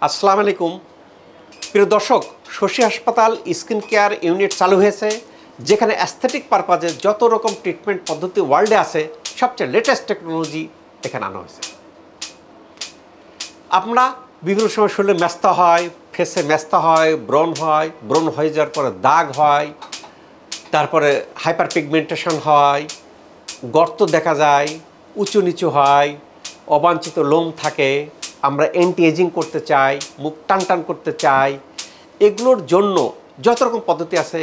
আসসালামু আলাইকুম প্রিয় দর্শক, শশী হাসপাতাল স্কিন কেয়ার ইউনিট চালু হয়েছে, যেখানে অ্যাস্থেটিক পারপাজে যত রকম ট্রিটমেন্ট পদ্ধতি ওয়ার্ল্ডে আছে সবচেয়ে লেটেস্ট টেকনোলজি এখানে আনা হয়েছে। আমরা বিভিন্ন সময় শরীরে ম্যাস্তা হয়, ফেসে ম্যাস্তা হয়, ব্রণ হয়ে যাওয়ার পরে দাগ হয়, তারপরে হাইপার পিগমেন্টেশন হয়, গর্ত দেখা যায়, উঁচু নিচু হয়, অবাঞ্ছিত লোম থাকে, আমরা অ্যান্টি এজিং করতে চাই, মুখ টান টান করতে চাই। এগুলোর জন্য যত রকম পদ্ধতি আছে,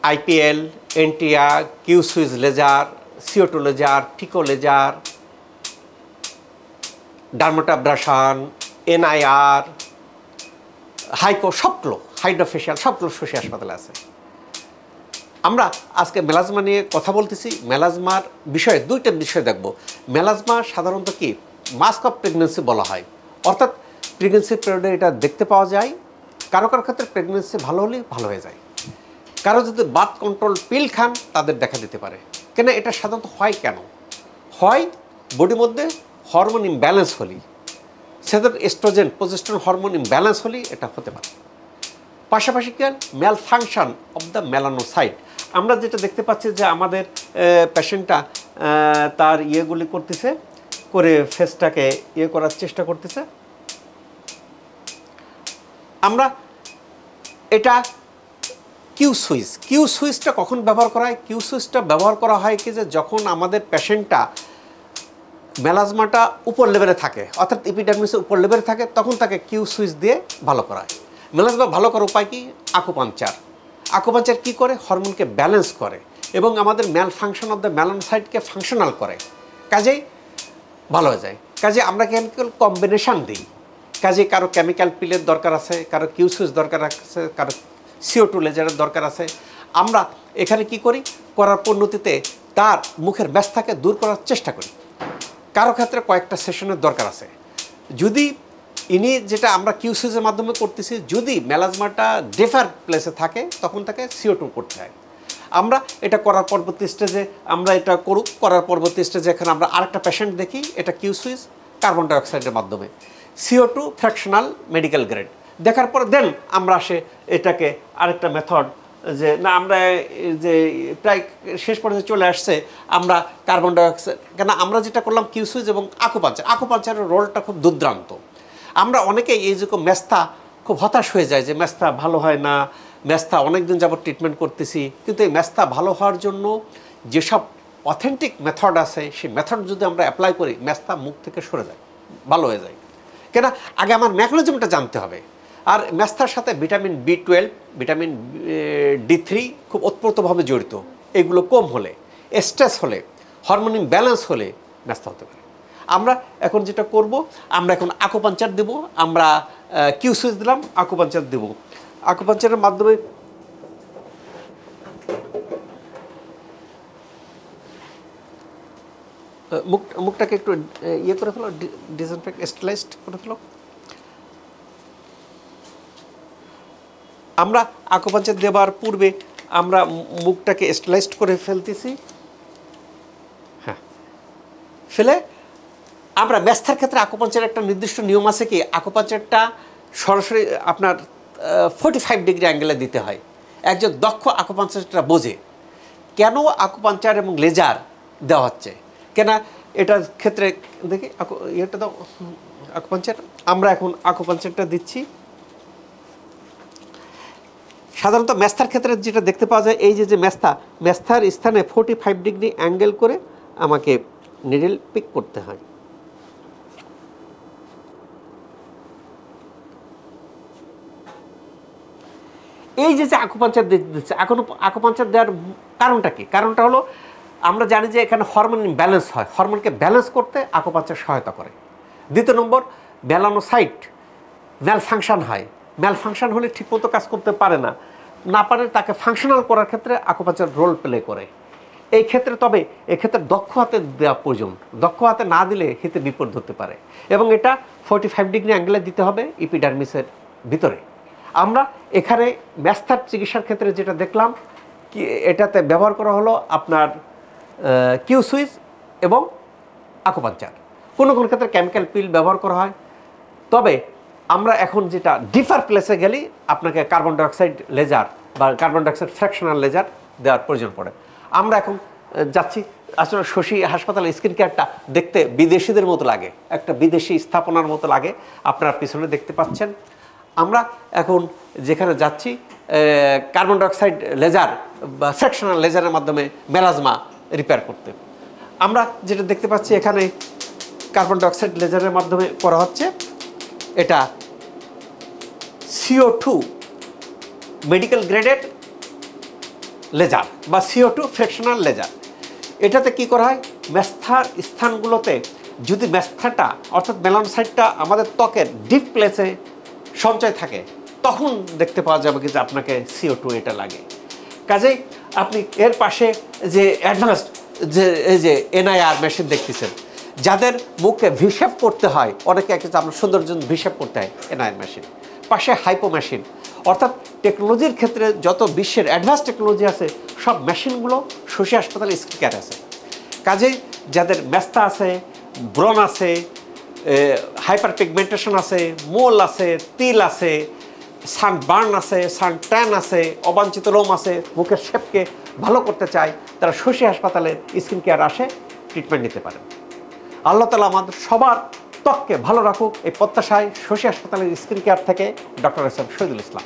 আইপিএল, এন্টিয়া, Q switch laser, CO2 laser, pico laser, dermabrasion, NIR, হাইকো, সবগুলো হাইড্রোফেশিয়াল সবগুলো শশী হাসপাতালে আছে। আমরা আজকে মেলাজমা নিয়ে কথা বলতেছি। মেলাজমার বিষয়ে দুইটা বিষয় দেখব। মেলাজমা সাধারণত কি মাস্ক অফ প্রেগনেন্সি বলা হয়, অর্থাৎ প্রেগনেন্সি পিরিয়ডে এটা দেখতে পাওয়া যায়। কারো কারো ক্ষেত্রে প্রেগনেন্সি ভালো হলে ভালো হয়ে যায়, কারো যদি বার্থ কন্ট্রোল পিল খান তাদের দেখা দিতে পারে। কেন এটা সাধারণত হয়? কেন হয়? বডির মধ্যে হরমোন ইমব্যালেন্স হলেই, সেদের এস্ট্রোজেন প্রজেস্টেরন হরমোন ইমব্যালেন্স হলেই এটা হতে পারে। পাশাপাশি কি ম্যাল ফাংশন অফ দ্য মেলানোসাইট। আমরা যেটা দেখতে পাচ্ছি যে আমাদের পেশেন্টটা তার ইয়েগুলি করতেছে, করে ফেসটাকে করার চেষ্টা করতেছে। আমরা এটা কিউ সুইচটা কখন ব্যবহার করা হয়? কিউ সুইচটা ব্যবহার করা হয় কি যে যখন আমাদের পেশেন্টটা মেলাজমাটা উপর লেভেলে থাকে, অর্থাৎ এপিডার্মিসের উপর লেভেলে থাকে, তখন তাকে কিউ সুইচ দিয়ে ভালো করা হয়। মেলাজমা ভালো করার উপায় কি? আকুপাঞ্চার কী করে? হরমোনকে ব্যালেন্স করে এবং আমাদের ম্যাল ফাংশন অফ দ্য মেলানোসাইটকে ফাংশনাল করে, কাজেই ভালো হয়ে যায়। কাজে আমরা কেমিক্যাল কম্বিনেশান দিই। কাজে কারো কেমিক্যাল পিলের দরকার আছে, কারো কিউ সুইচ দরকার আছে, কারো CO2 লেজারের দরকার আছে। আমরা এখানে কি করি? করার পদ্ধতিতে তার মুখের ব্যথাকে দূর করার চেষ্টা করি। কারো ক্ষেত্রে কয়েকটা সেশনের দরকার আছে। যদি ইনি যেটা আমরা কিউ সুইচের মাধ্যমে করতেছি, যদি মেলাজমাটা ডেফার প্লেসে থাকে তখন তাকে CO2 করতে হয়। আমরা এটা করার পরবর্তী স্টেজে আমরা এটা করার পরবর্তী স্টেজে এখানে আমরা আরেকটা পেশেন্ট দেখি, এটা কিউ সুইচ কার্বন ডাইঅক্সাইডের মাধ্যমে, CO2 ফ্র্যাকশনাল মেডিকেল গ্রেড দেখার পর দেন আমরা আসে এটাকে আরেকটা মেথড, যে না আমরা যে প্রায় শেষ পর্যায়ে চলে আসছে, আমরা কার্বন ডাইঅক্সাইড, কেন আমরা যেটা করলাম কিউ সুইচ এবং আকুপাঞ্চারের রোলটা খুব দুর্দান্ত। আমরা অনেকেই এই যে ম্যাস্তা খুব হতাশ হয়ে যায় যে ম্যাস্তা ভালো হয় না, ম্যাস্তা অনেকদিন যাবত ট্রিটমেন্ট করতেছি, কিন্তু এই ম্যাস্তা ভালো হওয়ার জন্য যেসব অথেন্টিক মেথড আছে সেই মেথড যদি আমরা অ্যাপ্লাই করি, ম্যাস্তা মুখ থেকে সরে যায়, ভালো হয়ে যায়। কেন আগে আমার মেকানিজমটা জানতে হবে। আর ম্যাস্তার সাথে ভিটামিন B12, ভিটামিন D3 খুব ওতপ্রোতভাবে জড়িত। এগুলো কম হলে, স্ট্রেস হলে, হরমোন ইমব্যালেন্স হলে ম্যাস্তা হতে পারে। আমরা এখন যেটা করব, আমরা এখন আকুপাঞ্চার দেব। আমরা কিউ সুইচ দিলাম, আকুপাঞ্চার দেব। আকুপাঞ্চারের মাধ্যমে মুখটাকে একটু ইয়ে করে ফেলো, ডিসইনফেক্ট স্টেরিলাইজড করে ফেলো। আমরা আকুপাঞ্চার দেওয়ার পূর্বে আমরা মুখটাকে স্টেরিলাইজড করে ফেলতেছি। হ্যাঁ, ফেলে আমরা ম্যাস্তার ক্ষেত্রে আকুপাঞ্চারের একটা নির্দিষ্ট নিয়ম আছে কি, আকুপাঞ্চারটা সরাসরি আপনার 45 ডিগ্রি অ্যাঙ্গেলে দিতে হয়। একজন দক্ষ আকুপাঞ্চারটা বোঝে কেন আকুপাঞ্চার এবং লেজার দেওয়া হচ্ছে। কেন এটার ক্ষেত্রে দেখি এটা দাও আকুপাঞ্চার। আমরা এখন আকুপাঞ্চারটা দিচ্ছি। সাধারণত ম্যাস্তার ক্ষেত্রে যেটা দেখতে পাওয়া যায়, এই যে ম্যাস্তার স্থানে 45 ডিগ্রি অ্যাঙ্গেল করে আমাকে নিডল পিক করতে হয়। এই যে আকুপাঞ্চার দিচ্ছে, এখন আকুপাঞ্চার দেওয়ার কারণটা কি? কারণটা হলো আমরা জানি যে এখানে হরমোন ব্যালেন্স হয়, হরমোনকে ব্যালেন্স করতে আকুপাঞ্চার সহায়তা করে। দ্বিতীয় নম্বর, মেলানোসাইট ম্যাল ফাংশন হয়, ম্যাল ফাংশন হলে ঠিকমতো কাজ করতে পারে না পারে, তাকে ফাংশনাল করার ক্ষেত্রে আকুপাঞ্চার রোল প্লে করে। এই ক্ষেত্রে তবে এক্ষেত্রে দক্ষ হাতে দেওয়া প্রয়োজন, দক্ষ হাতে না দিলে হিতে বিপদ হতে পারে। এবং এটা 45 ডিগ্রি অ্যাঙ্গেলে দিতে হবে এপিডার্মিসের ভিতরে। আমরা এখানে ম্যাস্তার চিকিৎসার ক্ষেত্রে যেটা দেখলাম কি, এটাতে ব্যবহার করা হলো আপনার কিউ সুইচ এবং আকুপাঞ্চার। কোনো ক্ষেত্রে কেমিক্যাল পিল ব্যবহার করা হয়। তবে আমরা এখন যেটা ডিফার প্লেসে গেলেই আপনাকে কার্বন ডাইঅক্সাইড লেজার বা কার্বন ডাইঅক্সাইড ফ্র্যাকশনাল লেজার দেওয়ার প্রয়োজন পড়ে। আমরা এখন যাচ্ছি, আসলে শশী হাসপাতালের স্কিন কেয়ারটা দেখতে বিদেশিদের মতো লাগে, একটা বিদেশি স্থাপনার মতো লাগে, আপনার পিছনে দেখতে পাচ্ছেন। আমরা এখন যেখানে যাচ্ছি কার্বন ডাইঅক্সাইড লেজার বা ফ্র্যাকশনাল লেজারের মাধ্যমে মেলাজমা রিপেয়ার করতে। আমরা যেটা দেখতে পাচ্ছি এখানে কার্বন ডাইঅক্সাইড লেজারের মাধ্যমে করা হচ্ছে, এটা CO2 মেডিকেল গ্রেডেড লেজার বা CO2 ফ্র্যাকশনাল লেজার। এটাতে কি করা হয়, মেস্থার স্থানগুলোতে যদি মেস্থাটা অর্থাৎ মেলানোসাইটটা আমাদের ত্বকের ডিপ প্লেসে সঞ্চয় থাকে, তখন দেখতে পাওয়া যাবে যে আপনাকে CO2 এটা লাগে। কাজেই আপনি এর পাশে যে অ্যাডভান্সড যে এই যে NIR মেশিন দেখতেছেন, যাদের মুখে ভিশেপ করতে হয়, অনেকে একটা আপনার সৌন্দর্যের জন্য ভিশেপ করতে হয়, NIR মেশিন। পাশে হাইপো মেশিন, অর্থাৎ টেকনোলজির ক্ষেত্রে যত বিশ্বের অ্যাডভান্স টেকনোলজি আছে সব মেশিনগুলো শশী হাসপাতালে স্কিন কেয়ার আছে। কাজেই যাদের মেস্তা আছে, ব্রণ আছে, হাইপার পিগমেন্টেশন আছে, মোল আছে, তিল আছে, সানবার্ন আছে, সান ট্যান আছে, অবাঞ্ছিত লোম আছে, মুখের শেপকে ভালো করতে চায়, তারা শশী হাসপাতালে স্কিন কেয়ার আসে, ট্রিটমেন্ট নিতে পারেন। আল্লাহ তাআলা আমাদের সবার ত্বককে ভালো রাখুক এই প্রত্যাশায় শশী হাসপাতালের স্কিন কেয়ার থেকে doctor S M Shahidul Islam.